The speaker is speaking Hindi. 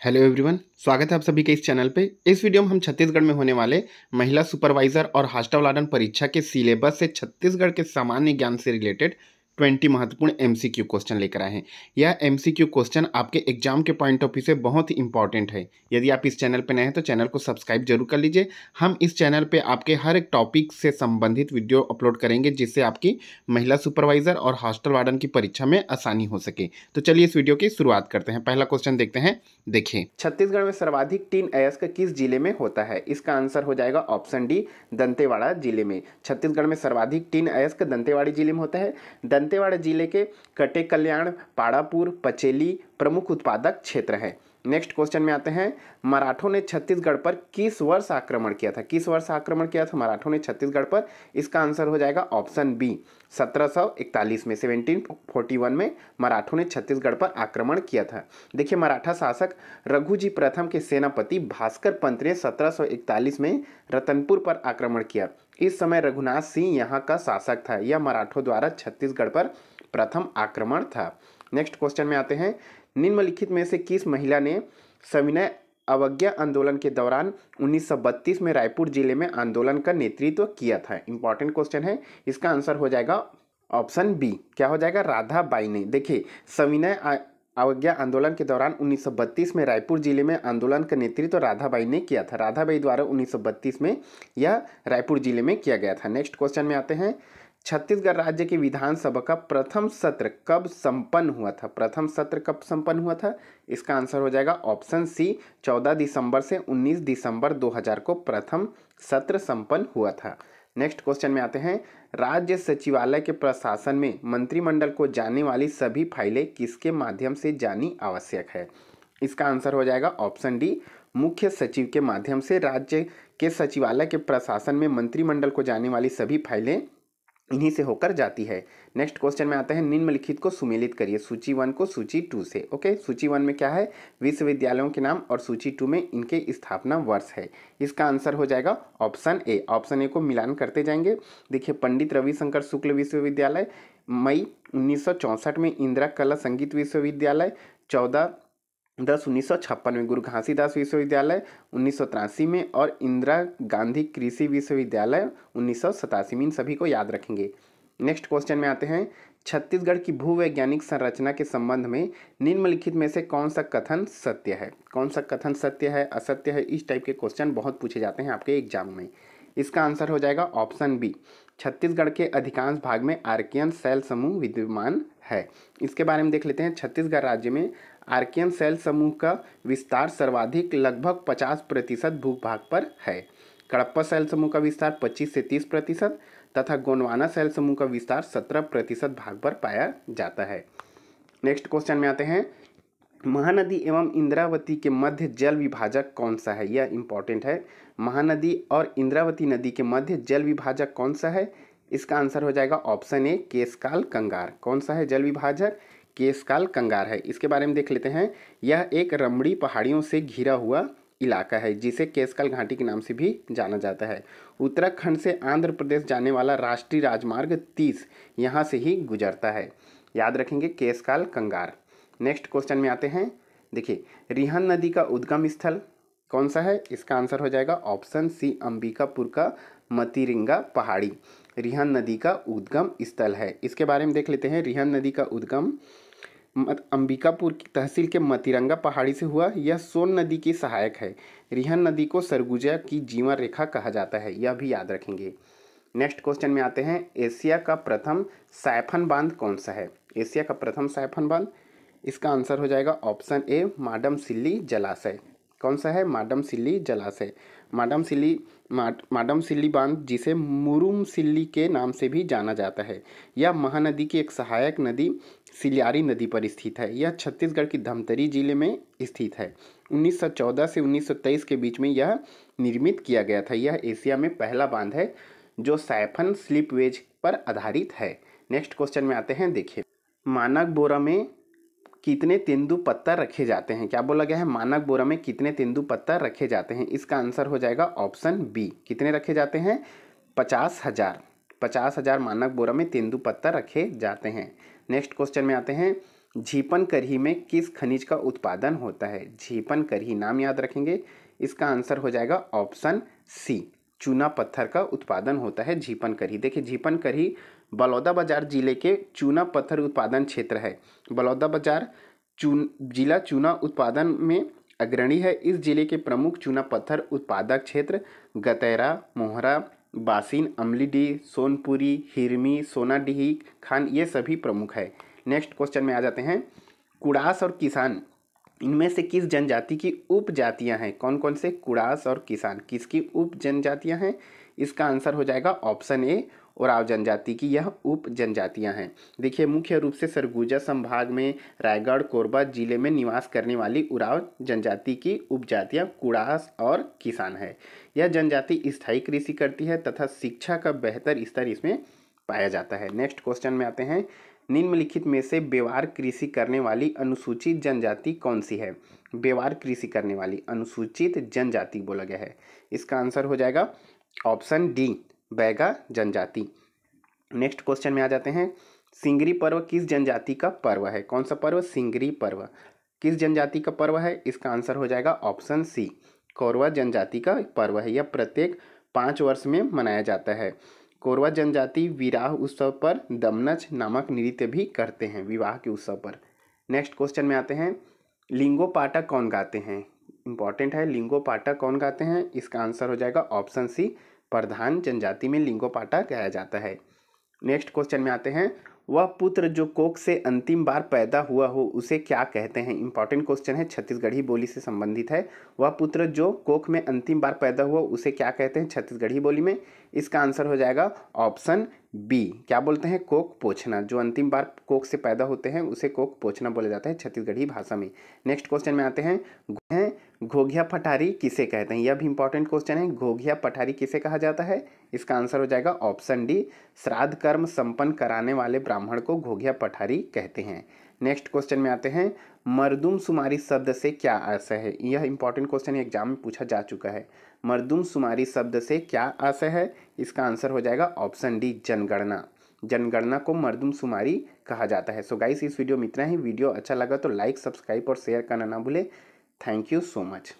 हेलो एवरीवन, स्वागत है आप सभी के इस चैनल पे। इस वीडियो में हम छत्तीसगढ़ में होने वाले महिला सुपरवाइजर और हॉस्टल वार्डन परीक्षा के सिलेबस से छत्तीसगढ़ के सामान्य ज्ञान से रिलेटेड 20 महत्वपूर्ण एमसीक्यू क्वेश्चन लेकर आए हैं। यह एमसीक्यू क्वेश्चन आपके एग्जाम के पॉइंट ऑफ व्यू से बहुत ही इंपॉर्टेंट है। यदि आप इस चैनल पर नए हैं तो चैनल को सब्सक्राइब जरूर कर लीजिए। हम इस चैनल पे आपके हर एक टॉपिक से संबंधित वीडियो अपलोड करेंगे जिससे आपकी महिला सुपरवाइजर और हॉस्टल वार्डन की परीक्षा में आसानी हो सके। तो चलिए इस वीडियो की शुरुआत करते हैं। पहला क्वेश्चन देखते हैं। देखिए, छत्तीसगढ़ में सर्वाधिक टीन अयस्क किस जिले में होता है? इसका आंसर हो जाएगा ऑप्शन डी, दंतेवाड़ा जिले में। छत्तीसगढ़ में सर्वाधिक टीन अयस्क दंतेवाड़ा जिले में होता है। दंतेवाड़ा जिले के कटे कल्याण, पाड़ापुर, पचेली प्रमुख उत्पादक क्षेत्र है। नेक्स्ट क्वेश्चन में आते हैं। मराठों ने छत्तीसगढ़ पर किस वर्ष आक्रमण किया था? किस वर्ष आक्रमण किया था मराठों ने छत्तीसगढ़ पर? इसका आंसर हो जाएगा ऑप्शन बी, 1741 में, 1741 में मराठों ने छत्तीसगढ़ पर आक्रमण किया था। देखिए, मराठा शासक रघुजी प्रथम के सेनापति भास्कर पंत ने 1741 में रतनपुर पर आक्रमण किया। इस समय रघुनाथ सिंह यहाँ का शासक था। यह मराठों द्वारा छत्तीसगढ़ पर प्रथम आक्रमण था। नेक्स्ट क्वेश्चन में आते हैं। निम्नलिखित में से किस महिला ने सविनय अवज्ञा आंदोलन के दौरान 1932 में रायपुर जिले में आंदोलन का नेतृत्व किया था? इंपॉर्टेंट क्वेश्चन है। इसका आंसर हो जाएगा ऑप्शन बी, क्या हो जाएगा? राधा बाई ने। देखिए, सविनय अवज्ञा आंदोलन के दौरान 1932 में रायपुर जिले में आंदोलन का नेतृत्व राधाबाई ने किया था। राधाबाई द्वारा 1932 में यह रायपुर जिले में किया गया था। नेक्स्ट क्वेश्चन में आते हैं। छत्तीसगढ़ राज्य की विधानसभा का प्रथम सत्र कब संपन्न हुआ था? प्रथम सत्र कब संपन्न हुआ था? इसका आंसर हो जाएगा ऑप्शन सी, 14 दिसंबर से 19 दिसंबर 2000 को प्रथम सत्र संपन्न हुआ था। नेक्स्ट क्वेश्चन में आते हैं। राज्य सचिवालय के प्रशासन में मंत्रिमंडल को जाने वाली सभी फाइलें किसके माध्यम से जानी आवश्यक है? इसका आंसर हो जाएगा ऑप्शन डी, मुख्य सचिव के माध्यम से राज्य के सचिवालय के प्रशासन में मंत्रिमंडल को जाने वाली सभी फाइलें इन्हीं से होकर जाती है। नेक्स्ट क्वेश्चन में आता है। निम्नलिखित को सुमेलित करिए, सूची 1 को सूची 2 से। ओके, सूची 1 में क्या है? विश्वविद्यालयों के नाम, और सूची 2 में इनके स्थापना वर्ष है। इसका आंसर हो जाएगा ऑप्शन ए। ऑप्शन ए को मिलान करते जाएंगे। देखिए, पंडित रविशंकर शुक्ल विश्वविद्यालय मई 1964 में, इंदिरा कला संगीत विश्वविद्यालय 14/10/1956 में, गुरु घासीदास विश्वविद्यालय 1983 में, और इंदिरा गांधी कृषि विश्वविद्यालय 1987 में। इन सभी को याद रखेंगे। नेक्स्ट क्वेश्चन में आते हैं। छत्तीसगढ़ की भूवैज्ञानिक संरचना के संबंध में निम्नलिखित में से कौन सा कथन सत्य है? कौन सा कथन सत्य है, असत्य है? इस टाइप के क्वेश्चन बहुत पूछे जाते हैं आपके एग्जाम में। इसका आंसर हो जाएगा ऑप्शन बी, छत्तीसगढ़ के अधिकांश भाग में आर्कियन शैल समूह विद्यमान है। इसके बारे में देख लेते हैं। छत्तीसगढ़ राज्य में आर्कियन शैल समूह का विस्तार सर्वाधिक लगभग 50% भूभाग पर है। कडप्पा शैल समूह का विस्तार 25 से 30% तथा गोंडवाना शैल समूह का विस्तार 17% भाग पर पाया जाता है। नेक्स्ट क्वेश्चन में आते हैं। महानदी एवं इंद्रावती के मध्य जल विभाजक कौन सा है? यह इंपॉर्टेंट है। महानदी और इंद्रावती नदी के मध्य जल विभाजक कौन सा है? इसका आंसर हो जाएगा ऑप्शन ए, केशकाल कंगार। कौन सा है जल विभाजक? केशकाल कंगार है। इसके बारे में देख लेते हैं। यह एक रमणी पहाड़ियों से घिरा हुआ इलाका है जिसे केशकाल घाटी के नाम से भी जाना जाता है। उत्तराखंड से आंध्र प्रदेश जाने वाला राष्ट्रीय राजमार्ग 30 यहाँ से ही गुजरता है। याद रखेंगे, केशकाल कंगार। नेक्स्ट क्वेश्चन में आते हैं। देखिए, रिहन नदी का उद्गम स्थल कौन सा है? इसका आंसर हो जाएगा ऑप्शन सी, अंबिकापुर का मतिरिंगा पहाड़ी रिहन नदी का उद्गम स्थल है। इसके बारे में देख लेते हैं। रिहन नदी का उद्गम अंबिकापुर की तहसील के मतिरंगा पहाड़ी से हुआ। यह सोन नदी की सहायक है। रिहन नदी को सरगुजा की जीवन रेखा कहा जाता है, यह भी याद रखेंगे। नेक्स्ट क्वेश्चन में आते हैं। एशिया का प्रथम साइफन बांध कौन सा है? एशिया का प्रथम साइफन बांध, इसका आंसर हो जाएगा ऑप्शन ए, माडम सिल्ली जलाशय। कौन सा है? माडम सिल्ली जलाशय। माडम सिल्ली बांध, जिसे मुरुम सिल्ली के नाम से भी जाना जाता है, यह महानदी की एक सहायक नदी सिलियारी नदी पर स्थित है। यह छत्तीसगढ़ की धमतरी जिले में स्थित है। 1914 से 1923 के बीच में यह निर्मित किया गया था। यह एशिया में पहला बांध है जो साइफन स्लिपवेज पर आधारित है। नेक्स्ट क्वेश्चन में आते हैं। देखिए, मानक बोरा में कितने तेंदुपत्ता रखे जाते हैं? क्या बोला गया है? मानक बोरा में कितने तेंदुपत्ता रखे जाते हैं? इसका आंसर हो जाएगा ऑप्शन बी, कितने रखे जाते हैं? 50,000 मानक बोरा में तेंदुपत्ता रखे जाते हैं। नेक्स्ट क्वेश्चन में आते हैं। झीपन करही में किस खनिज का उत्पादन होता है? झीपन करही नाम याद रखेंगे, इसका आंसर हो जाएगा ऑप्शन सी, चूना पत्थर का उत्पादन होता है झीपन करही। देखिए झीपन करही बलौदाबाजार जिले के चूना पत्थर उत्पादन क्षेत्र है। बलौदाबाजार जिला चूना उत्पादन में अग्रणी है। इस जिले के प्रमुख चूना पत्थर उत्पादक क्षेत्र गतेरा, मोहरा, बासिन, अमलीडीह, सोनपुरी, हिरमी, सोनाडीही, खान, ये सभी प्रमुख है। नेक्स्ट क्वेश्चन में आ जाते हैं। कुड़ास और किसान इनमें से किस जनजाति की उपजातियां हैं? कौन कौन से कुड़ास और किसान किसकी उप जनजातियां हैं? इसका आंसर हो जाएगा ऑप्शन ए, उराव जनजाति की यह उप जनजातियां हैं। देखिए मुख्य रूप से सरगुजा संभाग में रायगढ़ कोरबा जिले में निवास करने वाली उराव जनजाति की उपजातियां कुड़ास और किसान है। यह जनजाति स्थायी कृषि करती है तथा शिक्षा का बेहतर स्तर इसमें पाया जाता है। नेक्स्ट क्वेश्चन में आते हैं। निम्नलिखित में से बेवार कृषि करने वाली अनुसूचित जनजाति कौन सी है? बेवार कृषि करने वाली अनुसूचित जनजाति बोला गया है। इसका आंसर हो जाएगा ऑप्शन डी, बैगा जनजाति। नेक्स्ट क्वेश्चन में आ जाते हैं। सिंगरी पर्व किस जनजाति का पर्व है? कौन सा पर्व? सिंगरी पर्व किस जनजाति का पर्व है? इसका आंसर हो जाएगा ऑप्शन सी, कोरवा जनजाति का पर्व है। यह प्रत्येक 5 वर्ष में मनाया जाता है। कोरवा जनजाति विवाह उत्सव पर दमनच नामक नृत्य भी करते हैं विवाह के उत्सव पर। नेक्स्ट क्वेश्चन में आते हैं। लिंगो पाटा कौन गाते हैं? इंपॉर्टेंट है, लिंगो पाटा कौन गाते हैं? इसका आंसर हो जाएगा ऑप्शन सी, प्रधान जनजाति में लिंगो पाटा गाया जाता है। नेक्स्ट क्वेश्चन में आते हैं। वह पुत्र जो कोख से अंतिम बार पैदा हुआ हो उसे क्या कहते हैं? इंपॉर्टेंट क्वेश्चन है, छत्तीसगढ़ी बोली से संबंधित है। वह पुत्र जो कोख में अंतिम बार पैदा हुआ उसे क्या कहते हैं छत्तीसगढ़ी बोली में? इसका आंसर हो जाएगा ऑप्शन बी, क्या बोलते हैं? कोख पोछना। जो अंतिम बार कोख से पैदा होते हैं उसे कोख पोछना बोला जाता है छत्तीसगढ़ी भाषा में। नेक्स्ट क्वेश्चन में आते हैं। घोघिया पठारी किसे कहते हैं? यह भी इंपॉर्टेंट क्वेश्चन है। घोघिया पठारी किसे कहा जाता है? इसका आंसर हो जाएगा ऑप्शन डी, श्राद्ध कर्म संपन्न कराने वाले ब्राह्मण को घोघिया पठारी कहते हैं। नेक्स्ट क्वेश्चन में आते हैं। मर्दुमशुमारी शब्द से क्या आशय है? यह इंपॉर्टेंट क्वेश्चन एग्जाम में पूछा जा चुका है। मर्दुमशुमारी शब्द से क्या आशय है? इसका आंसर हो जाएगा ऑप्शन डी, जनगणना। जनगणना को मर्दुमशुमारी कहा जाता है। सो गाइस इस वीडियो में इतना ही। वीडियो अच्छा लगा तो लाइक, सब्सक्राइब और शेयर करना ना भूले। Thank you so much.